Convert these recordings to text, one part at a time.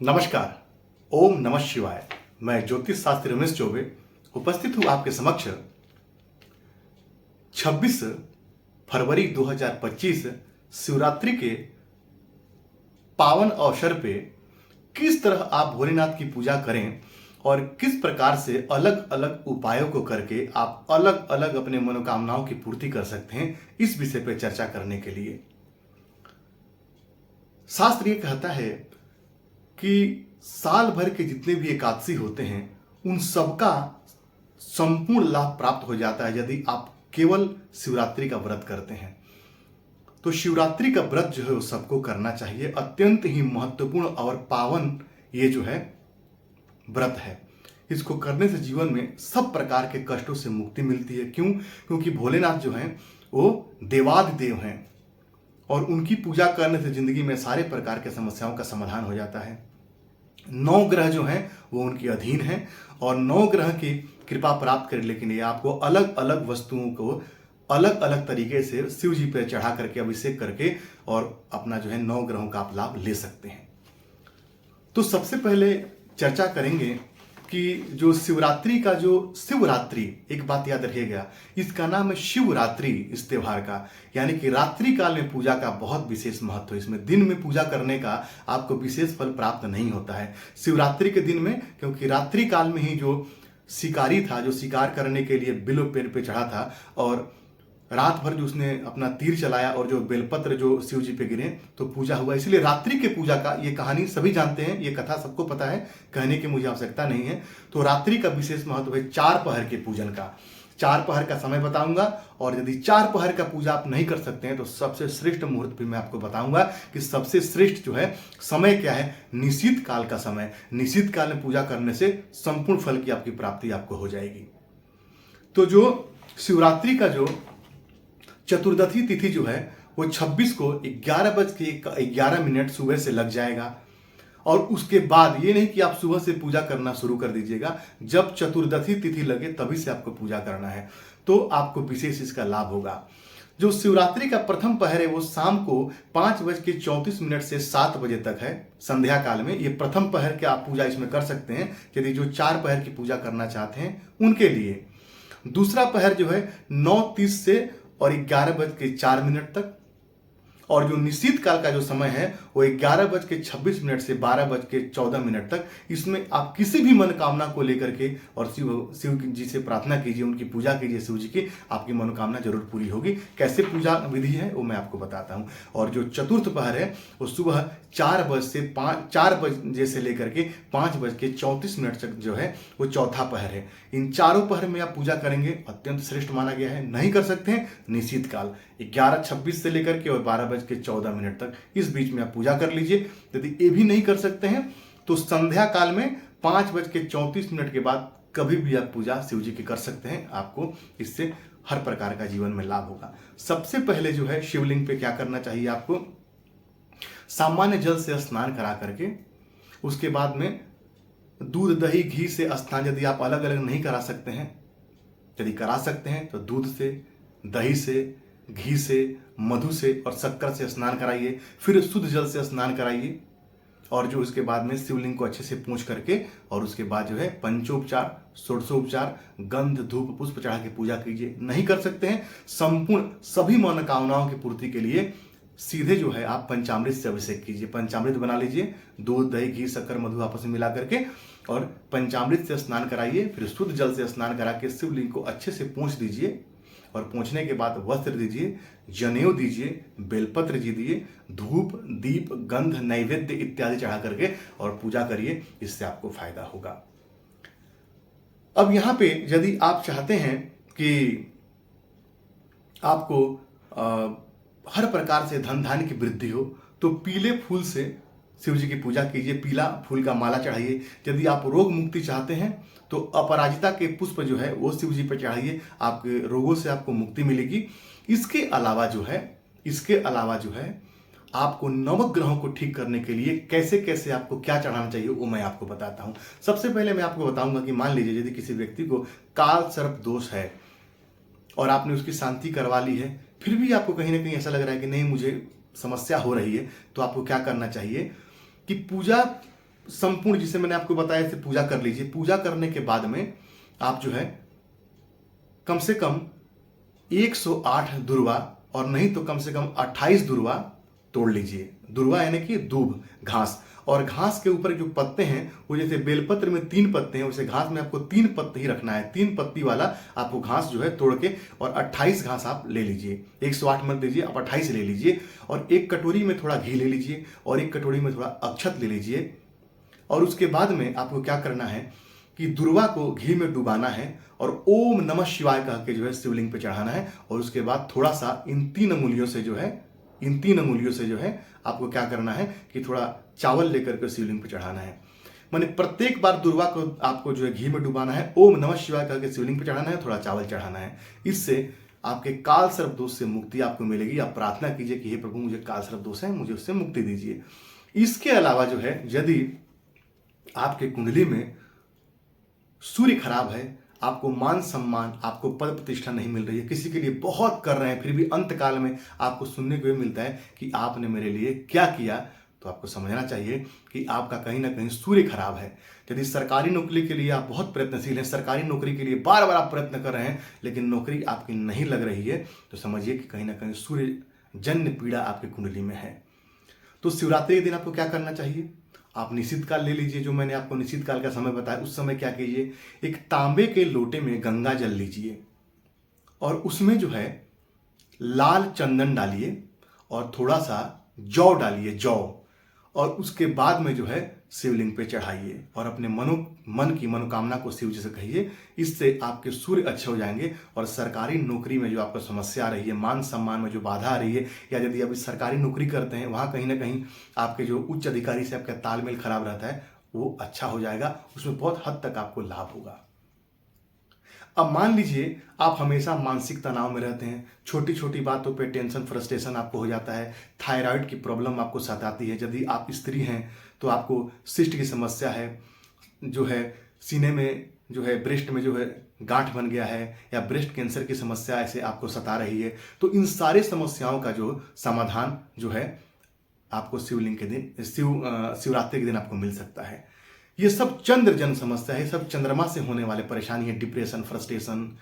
नमस्कार। ओम नमः शिवाय। मैं ज्योतिष शास्त्री रमेश चौबे उपस्थित हूं आपके समक्ष 26 फरवरी 2025 शिवरात्रि के पावन अवसर पे किस तरह आप भोलेनाथ की पूजा करें और किस प्रकार से अलग अलग उपायों को करके आप अलग अलग अपने मनोकामनाओं की पूर्ति कर सकते हैं, इस विषय पर चर्चा करने के लिए शास्त्र ये कहता है कि साल भर के जितने भी एकादशी होते हैं उन सबका संपूर्ण लाभ प्राप्त हो जाता है यदि आप केवल शिवरात्रि का व्रत करते हैं। तो शिवरात्रि का व्रत जो है वो सबको करना चाहिए। अत्यंत ही महत्वपूर्ण और पावन ये जो है व्रत है। इसको करने से जीवन में सब प्रकार के कष्टों से मुक्ति मिलती है। क्यों? क्योंकि भोलेनाथ जो हैं वो देवादिदेव हैं और उनकी पूजा करने से जिंदगी में सारे प्रकार के समस्याओं का समाधान हो जाता है। 9 ग्रह जो हैं वो उनके अधीन हैं और 9 ग्रह की कृपा प्राप्त करने के लिए आपको अलग अलग वस्तुओं को अलग अलग तरीके से शिव जी पर चढ़ा करके अभिषेक करके और अपना जो है 9 ग्रहों का आप लाभ ले सकते हैं। तो सबसे पहले चर्चा करेंगे कि जो शिवरात्रि का जो शिवरात्रि, एक बात याद रखिएगा, इसका नाम है शिवरात्रि इस त्योहार का, यानी कि रात्रि काल में पूजा का बहुत विशेष महत्व है। इसमें दिन में पूजा करने का आपको विशेष फल प्राप्त नहीं होता है शिवरात्रि के दिन में, क्योंकि रात्रि काल में ही जो शिकारी था, जो शिकार करने के लिए बिल्व पेड़ पे चढ़ा था और रात भर जो उसने अपना तीर चलाया और जो बेलपत्र जो शिव जी पे गिरे तो पूजा हुआ। इसलिए रात्रि के पूजा का ये कहानी सभी जानते हैं, ये कथा सबको पता है, कहने की मुझे आवश्यकता नहीं है। तो रात्रि का विशेष महत्व है 4 पहर के पूजन का। 4 पहर का समय बताऊंगा और यदि 4 पहर का पूजा आप नहीं कर सकते हैं तो सबसे श्रेष्ठ मुहूर्त भी मैं आपको बताऊंगा कि सबसे श्रेष्ठ जो है समय क्या है। निश्चित काल का समय, निश्चित काल में पूजा करने से संपूर्ण फल की आपकी प्राप्ति आपको हो जाएगी। तो जो शिवरात्रि का जो चतुर्दशी तिथि जो है वो 26 को 11:11 सुबह से लग जाएगा और उसके बाद ये नहीं कि आप सुबह से पूजा करना शुरू कर दीजिएगा, जब चतुर्दशी तिथि लगे तभी से आपको पूजा करना है, तो आपको विशेष इसका लाभ होगा। जो शिवरात्रि का प्रथम पहर है वो शाम को 5:34 से 7 बजे तक है, संध्या काल में। ये प्रथम पहर के आप पूजा इसमें कर सकते हैं यदि जो 4 पहर की पूजा करना चाहते हैं उनके लिए। दूसरा पहर जो है 9:30 से और 11:04 तक, और जो निश्चित काल का जो समय है वो 11:26 से 12:14 तक। इसमें आप किसी भी मनोकामना को लेकर के और शिव जी से प्रार्थना कीजिए, उनकी पूजा कीजिए शिव जी की, आपकी मनोकामना जरूर पूरी होगी। कैसे पूजा विधि है वो मैं आपको बताता हूँ। और जो चतुर्थ पहर है वो सुबह 4 बजे से लेकर के 5:34 तक जो है वो चौथा पहर है। इन चारों पहर में आप पूजा करेंगे, अत्यंत श्रेष्ठ माना गया है। नहीं कर सकते हैं निश्चित काल 11:26 से लेकर के और 12:14 तक, इस बीच में आप पूजा कर लीजिए। यदि ये भी नहीं कर सकते हैं तो संध्या काल में 5:34 के बाद कभी भी आप पूजा शिव जी की कर सकते हैं। आपको इससे हर प्रकार का जीवन में लाभ होगा। सबसे पहले जो है शिवलिंग पे क्या करना चाहिए आपको, सामान्य जल से स्नान करा करके उसके बाद में दूध दही घी से स्नान, यदि आप अलग अलग नहीं करा सकते हैं, यदि करा सकते हैं तो दूध से, दही से, घी से, मधु से और शक्कर से स्नान कराइए। फिर शुद्ध जल से स्नान कराइए और जो उसके बाद में शिवलिंग को अच्छे से पूछ करके और उसके बाद जो है पंचोपचार, षोडशोपचार, गंध धूप पुष्प चढ़ा के पूजा कीजिए। नहीं कर सकते हैं, संपूर्ण सभी मनोकामनाओं की पूर्ति के लिए सीधे जो है आप पंचामृत से अभिषेक कीजिए। पंचामृत बना लीजिए, दूध दही घी शक्कर मधु आपस में मिला करके और पंचामृत से स्नान कराइए। फिर शुद्ध जल से स्नान करा के शिवलिंग को अच्छे से पूछ दीजिए और पूछने के बाद वस्त्र दीजिए, जनेऊ दीजिए, बेलपत्र दीजिए, धूप दीप गंध नैवेद्य इत्यादि चढ़ा करके और पूजा करिए। इससे आपको फायदा होगा। अब यहाँ पे यदि आप चाहते हैं कि आपको हर प्रकार से धन धान्य की वृद्धि हो तो पीले फूल से शिव जी की पूजा कीजिए, पीला फूल का माला चढ़ाइए। यदि आप रोग मुक्ति चाहते हैं तो अपराजिता के पुष्प जो है वो शिव जी पर चढ़ाइए, आपके रोगों से आपको मुक्ति मिलेगी। इसके अलावा जो है आपको नवग्रहों को ठीक करने के लिए कैसे कैसे आपको क्या चढ़ाना चाहिए वो मैं आपको बताता हूं। सबसे पहले मैं आपको बताऊंगा कि मान लीजिए यदि किसी व्यक्ति को काल सर्प दोष है और आपने उसकी शांति करवा ली है, फिर भी आपको कहीं ना कहीं ऐसा लग रहा है कि नहीं मुझे समस्या हो रही है, तो आपको क्या करना चाहिए कि पूजा संपूर्ण, जिसे मैंने आपको बताया, इसे पूजा कर लीजिए। पूजा करने के बाद में आप जो है कम से कम 108 दुर्वा, और नहीं तो कम से कम 28 दुर्वा तोड़ लीजिए। दुर्वा यानी कि दूब, घास। और घास के ऊपर जो पत्ते हैं वो जैसे बेलपत्र में 3 पत्ते हैं, वैसे घास में आपको 3 पत्ते ही रखना है। 3 पत्ती वाला आपको घास जो है तोड़ के, और 28 घास आप ले लीजिए। 108 मत लीजिए, आप 28 ले लीजिए। और एक कटोरी में थोड़ा घी ले लीजिए, और एक कटोरी में थोड़ा अक्षत ले लीजिए। और उसके बाद में आपको क्या करना है कि दुर्वा को घी में डुबाना है और ओम नमः शिवाय कह के जो है शिवलिंग पे चढ़ाना है। और उसके बाद थोड़ा सा इन 3 अंगुलियों से जो है आपको क्या करना है कि थोड़ा चावल लेकर के शिवलिंग पे चढ़ाना है। माने प्रत्येक बार दुर्वा को आपको जो है घी में डुबाना है, ओम नमः शिवाय कह के शिवलिंग पे चढ़ाना है, थोड़ा चावल चढ़ाना है। इससे आपके काल सर्प दोष से मुक्ति आपको मिलेगी। आप प्रार्थना कीजिए कि हे प्रभु, मुझे काल सर्प दोष है, मुझे उससे मुक्ति दीजिए। इसके अलावा जो है यदि आपके कुंडली में सूर्य खराब है, आपको मान सम्मान, आपको पद प्रतिष्ठा नहीं मिल रही है, किसी के लिए बहुत कर रहे हैं फिर भी अंत काल में आपको सुनने को मिलता है कि आपने मेरे लिए क्या किया, तो आपको समझना चाहिए कि आपका कहीं ना कहीं सूर्य खराब है। यदि सरकारी नौकरी के लिए आप बहुत प्रयत्नशील हैं, सरकारी नौकरी के लिए बार बार आप प्रयत्न कर रहे हैं लेकिन नौकरी आपकी नहीं लग रही है, तो समझिए कि कहीं ना कहीं सूर्य जन्य पीड़ा आपकी कुंडली में है। तो शिवरात्रि के दिन आपको क्या करना चाहिए? आप निश्चित काल ले लीजिए, जो मैंने आपको निश्चित काल का समय बताया। उस समय क्या कीजिए, एक तांबे के लोटे में गंगा जल लीजिए और उसमें जो है लाल चंदन डालिए और थोड़ा सा जौ डालिए, जौ। और उसके बाद में जो है शिवलिंग पे चढ़ाइए और अपने मन की मनोकामना को शिव जी से कहिए। इससे आपके सूर्य अच्छे हो जाएंगे और सरकारी नौकरी में जो आपको समस्या आ रही है, मान सम्मान में जो बाधा आ रही है, या यदि अभी सरकारी नौकरी करते हैं वहाँ कहीं ना कहीं आपके जो उच्च अधिकारी से आपका तालमेल खराब रहता है, वो अच्छा हो जाएगा। उसमें बहुत हद तक आपको लाभ होगा। अब मान लीजिए आप हमेशा मानसिक तनाव में रहते हैं, छोटी छोटी बातों पे टेंशन, फ्रस्ट्रेशन आपको हो जाता है, थायराइड की प्रॉब्लम आपको सताती है। यदि आप स्त्री हैं तो आपको सिस्ट की समस्या है, जो है सीने में जो है ब्रेस्ट में जो है गांठ बन गया है, या ब्रेस्ट कैंसर की समस्या ऐसे आपको सता रही है, तो इन सारे समस्याओं का जो समाधान जो है आपको शिवलिंग के दिन, शिवरात्रि के दिन आपको मिल सकता है। ये सब चंद्र जन समस्या है, सब चंद्रमा से होने वाले परेशानी है, डिप्रेशन, फ्रस्ट्रेशन,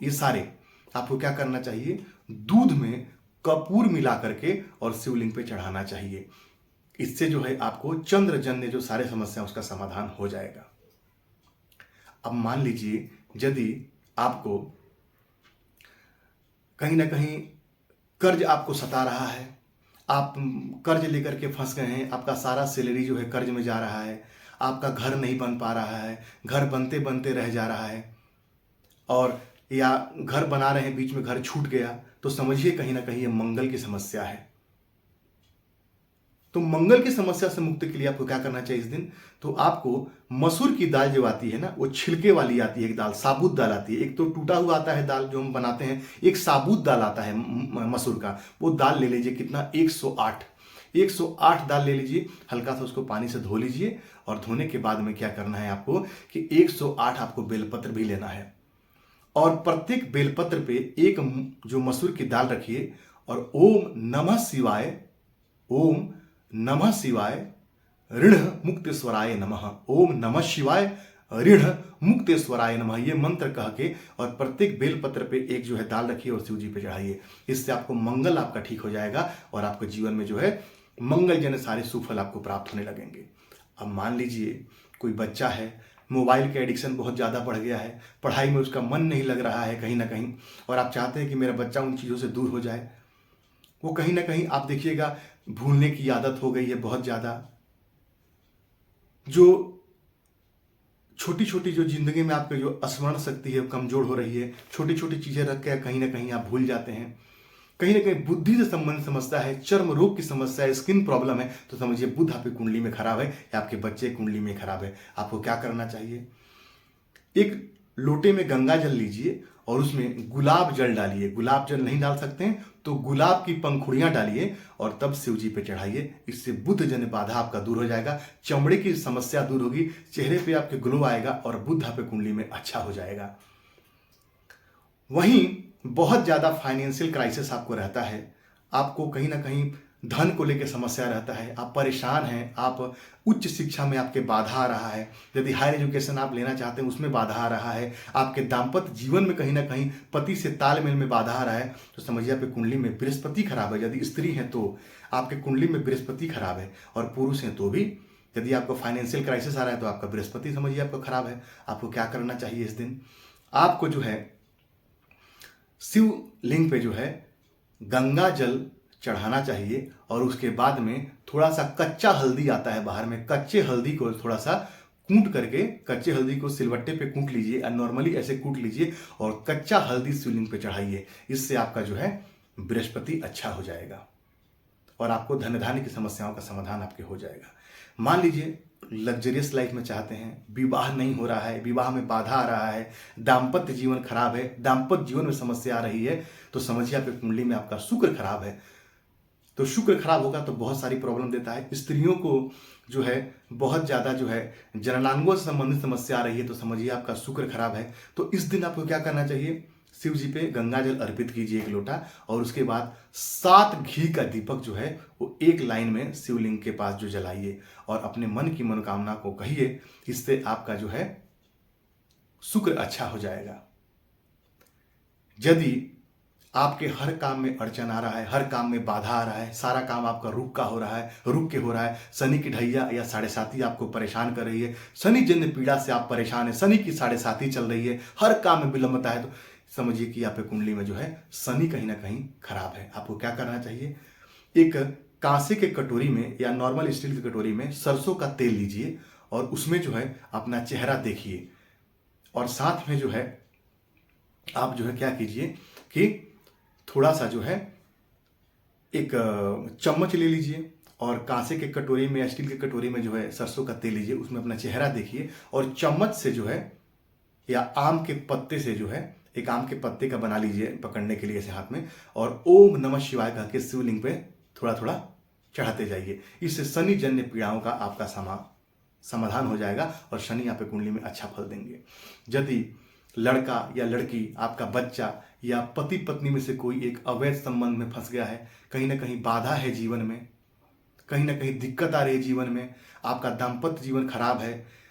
ये सारे। आपको क्या करना चाहिए, दूध में कपूर मिला करके और शिवलिंग पे चढ़ाना चाहिए। इससे जो है आपको चंद्र जन्य जो सारे समस्या उसका समाधान हो जाएगा। अब मान लीजिए यदि आपको कहीं ना कहीं कर्ज आपको सता रहा है, आप कर्ज लेकर के फंस गए हैं, आपका सारा सैलरी जो है कर्ज में जा रहा है, आपका घर नहीं बन पा रहा है, घर बनते बनते रह जा रहा है, और या घर बना रहे हैं बीच में घर छूट गया, तो समझिए कहीं ना कहीं ये मंगल की समस्या है। तो मंगल की समस्या से मुक्ति के लिए आपको क्या करना चाहिए इस दिन? तो आपको मसूर की दाल जो आती है ना, वो छिलके वाली आती है एक दाल, साबुत दाल आती है। एक तो टूटा हुआ आता है दाल जो हम बनाते हैं, एक साबुत दाल आता है मसूर का, वो दाल ले लीजिए। कितना? 108 दाल ले लीजिए। हल्का सा उसको पानी से धो लीजिए और धोने के बाद में क्या करना है आपको कि 108 आपको बेलपत्र भी लेना है और प्रत्येक बेलपत्र पे एक जो मसूर की दाल रखिए और ओम नमः शिवाय, ओम नमः शिवाय ऋण मुक्तेश्वराय नमः, ओम नमः शिवाय ऋण मुक्तेश्वराय नमः, ये मंत्र कह के और प्रत्येक बेलपत्र पे एक जो है दाल रखिए और शिव जी पे चढ़ाइए। इससे आपको मंगल आपका ठीक हो जाएगा और आपके जीवन में जो है मंगल जन सारे सुफल आपको प्राप्त होने लगेंगे। अब मान लीजिए कोई बच्चा है, मोबाइल का एडिक्शन बहुत ज़्यादा बढ़ गया है, पढ़ाई में उसका मन नहीं लग रहा है कहीं ना कहीं, और आप चाहते हैं कि मेरा बच्चा उन चीज़ों से दूर हो जाए। वो कहीं ना कहीं आप देखिएगा भूलने की आदत हो गई है बहुत ज़्यादा। जो छोटी छोटी जो जिंदगी में आपके जो स्मरण शक्ति है कमजोर हो रही है, छोटी छोटी चीज़ें रख के कहीं ना कहीं आप भूल जाते हैं। कहीं ना कहीं बुद्धि से संबंधित समस्या है, चर्म रोग की समस्या है, स्किन प्रॉब्लम है, तो समझिए बुध आपकी कुंडली में खराब है या आपके बच्चे कुंडली में खराब है। आपको क्या करना चाहिए, एक लोटे में गंगा जल लीजिए और उसमें गुलाब जल डालिए। गुलाब जल नहीं डाल सकते हैं तो गुलाब की पंखुड़ियां डालिए और तब शिव जी पे चढ़ाइए। इससे बुध जन्य बाधा आपका दूर हो जाएगा, चमड़े की समस्या दूर होगी, चेहरे पे आपके ग्लो आएगा और बुध आपके कुंडली में अच्छा हो जाएगा। वहीं बहुत ज़्यादा फाइनेंशियल क्राइसिस आपको रहता है, आपको कहीं ना कहीं धन को लेकर समस्या रहता है, आप परेशान हैं, आप उच्च शिक्षा में आपके बाधा आ रहा है, यदि हायर एजुकेशन आप लेना चाहते हैं उसमें बाधा आ रहा है, आपके दाम्पत्य जीवन में कहीं ना कहीं पति से तालमेल में बाधा आ रहा है, तो समझिए आपकी कुंडली में बृहस्पति खराब है। यदि स्त्री हैं तो आपके कुंडली में बृहस्पति खराब है, और पुरुष हैं तो भी यदि आपको फाइनेंशियल क्राइसिस आ रहा है तो आपका बृहस्पति समझिए आपको खराब है। आपको क्या करना चाहिए इस दिन, आपको जो है शिवलिंग पे जो है गंगा जल चढ़ाना चाहिए, और उसके बाद में थोड़ा सा कच्चा हल्दी आता है बाहर में, कच्चे हल्दी को थोड़ा सा कूट करके, कच्चे हल्दी को सिलवट्टे पे कूट लीजिए, नॉर्मली ऐसे कूट लीजिए और कच्चा हल्दी शिवलिंग पे चढ़ाइए। इससे आपका जो है बृहस्पति अच्छा हो जाएगा और आपको धन धान्य की समस्याओं का समाधान आपके हो जाएगा। मान लीजिए लग्जरियस लाइफ में चाहते हैं, विवाह नहीं हो रहा है, विवाह में बाधा आ रहा है, दाम्पत्य जीवन खराब है, दाम्पत्य जीवन में समस्या आ रही है, तो समझिए आपकी कुंडली में आपका शुक्र खराब है। तो शुक्र खराब होगा तो बहुत सारी प्रॉब्लम देता है। स्त्रियों को जो है बहुत ज़्यादा जो है जननांगों से संबंधित समस्या आ रही है, तो समझिए आपका शुक्र खराब है। तो इस दिन आपको क्या करना चाहिए, शिव जी पे गंगा जल अर्पित कीजिए 1 लोटा, और उसके बाद 7 घी का दीपक जो है वो एक लाइन में शिवलिंग के पास जो जलाइए, और अपने मन की मनोकामना को कहिए। इससे आपका जो है शुक्र अच्छा हो जाएगा। यदि आपके हर काम में अड़चन आ रहा है, हर काम में बाधा आ रहा है, सारा काम आपका रुक के हो रहा है, शनि की ढैया या 7.5 आपको परेशान कर रही है, शनि जन्य पीड़ा से आप परेशान है, शनि की 7.5 चल रही है, हर काम में विलंबता है, तो समझिए कि आपकी कुंडली में जो है शनि कहीं ना कहीं खराब है। आपको क्या करना चाहिए, एक कांसे के कटोरी में या नॉर्मल स्टील की कटोरी में सरसों का तेल लीजिए, और उसमें जो है अपना चेहरा देखिए, और साथ में जो है आप जो है क्या कीजिए कि थोड़ा सा जो है एक चम्मच ले लीजिए, और कांसे के कटोरी में या स्टील के कटोरी में जो है सरसों का तेल लीजिए, उसमें अपना चेहरा देखिए, और चम्मच से जो है या आम के पत्ते से जो है एक आम के पत्ते का बना लीजिए पकड़ने के लिए ऐसे हाथ में, और ओम नमः शिवाय कह के शिवलिंग पे थोड़ा थोड़ा चढ़ाते जाइए। इससे शनि जन्य पीड़ाओं का आपका समाधान हो जाएगा, और शनि आपके कुंडली में अच्छा फल देंगे। यदि लड़का या लड़की, आपका बच्चा या पति पत्नी में से कोई एक अवैध संबंध में फंस गया है, कहीं ना कहीं बाधा है जीवन में, कहीं ना कहीं दिक्कत आ रही है जीवन में, आपका दाम्पत्य जीवन खराब है,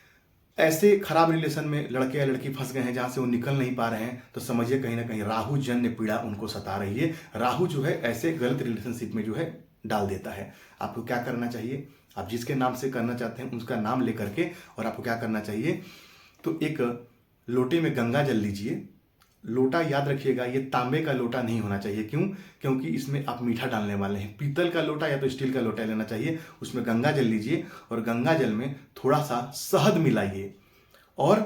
ऐसे खराब रिलेशन में लड़के या लड़की फंस गए हैं जहां से वो निकल नहीं पा रहे हैं, तो समझिए कहीं ना कहीं राहु जन्य पीड़ा उनको सता रही है। राहु जो है ऐसे गलत रिलेशनशिप में जो है डाल देता है। आपको क्या करना चाहिए, आप जिसके नाम से करना चाहते हैं उसका नाम लेकर के, और आपको क्या करना चाहिए, तो एक लोटे में गंगा जल लीजिए। लोटा याद रखिएगा, ये तांबे का लोटा नहीं होना चाहिए। क्यों? क्योंकि इसमें आप मीठा डालने वाले हैं। पीतल का लोटा या तो स्टील का लोटा लेना चाहिए, उसमें गंगा जल लीजिए, और गंगा जल में थोड़ा सा शहद मिलाइए, और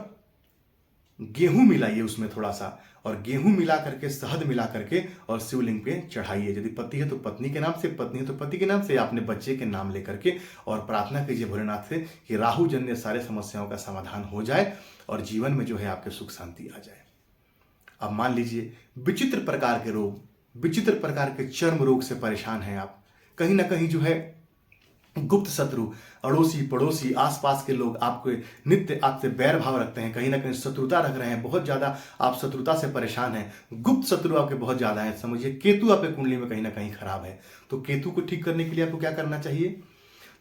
गेहूं मिलाइए उसमें थोड़ा सा, और गेहूं मिला करके, शहद मिला करके, और शिवलिंग पे चढ़ाइए। यदि पति है तो पत्नी के नाम से, पत्नी है तो पति के नाम से, अपने बच्चे के नाम लेकर के, और प्रार्थना कीजिए भोलेनाथ से कि राहु जन्य सारे समस्याओं का समाधान हो जाए, और जीवन में जो है आपके सुख शांति आ जाए। अब मान लीजिए विचित्र प्रकार के रोग, विचित्र प्रकार के चर्म रोग से परेशान हैं आप, कहीं ना कहीं जो है गुप्त शत्रु, अड़ोसी पड़ोसी आसपास के लोग आपको नित्य आपसे बैर भाव रखते हैं, कहीं ना कहीं शत्रुता रख रहे हैं, बहुत ज्यादा आप शत्रुता से परेशान हैं, गुप्त शत्रु आपके बहुत ज्यादा हैं। समझिए केतु आपके कुंडली में कहीं ना कहीं खराब है। तो केतु को ठीक करने के लिए आपको क्या करना चाहिए,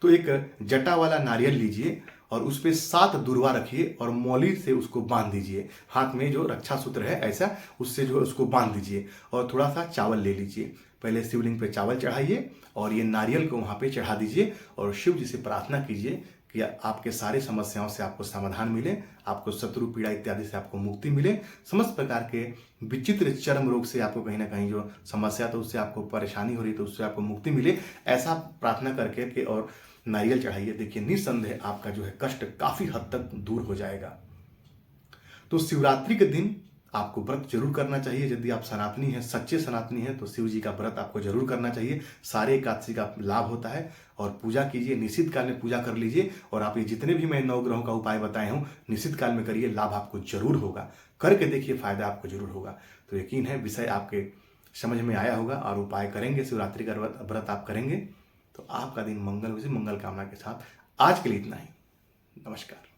तो एक जटा वाला नारियल लीजिए, और उस पर 7 दुर्वा रखिए, और मौली से उसको बांध दीजिए, हाथ में जो रक्षा सूत्र है ऐसा, उससे जो है उसको बांध दीजिए, और थोड़ा सा चावल ले लीजिए। पहले शिवलिंग पे चावल चढ़ाइए, और ये नारियल को वहाँ पे चढ़ा दीजिए, और शिव जी से प्रार्थना कीजिए कि आपके सारे समस्याओं से आपको समाधान मिले, आपको शत्रु पीड़ा इत्यादि से आपको मुक्ति मिले, समस्त प्रकार के विचित्र चर्म रोग से आपको कहीं ना कहीं जो समस्या तो उससे आपको परेशानी हो रही तो उससे आपको मुक्ति मिले, ऐसा प्रार्थना करके के और नारियल चढ़ाइए। देखिए निस्संदेह आपका जो है कष्ट काफी हद तक दूर हो जाएगा। तो शिवरात्रि के दिन आपको व्रत जरूर करना चाहिए। यदि आप सनातनी हैं, सच्चे सनातनी हैं, तो शिव जी का व्रत आपको जरूर करना चाहिए। सारे एकादशी का लाभ होता है, और पूजा कीजिए, निश्चित काल में पूजा कर लीजिए, और आप ये जितने भी मैं 9 ग्रहों का उपाय बताए हूँ निश्चित काल में करिए, लाभ आपको जरूर होगा। करके देखिए, फायदा आपको जरूर होगा। तो यकीन है विषय आपके समझ में आया होगा, और उपाय करेंगे, शिवरात्रि का व्रत आप करेंगे तो आपका दिन मंगल हो, मंगल कामना के साथ। आज के लिए इतना ही। नमस्कार।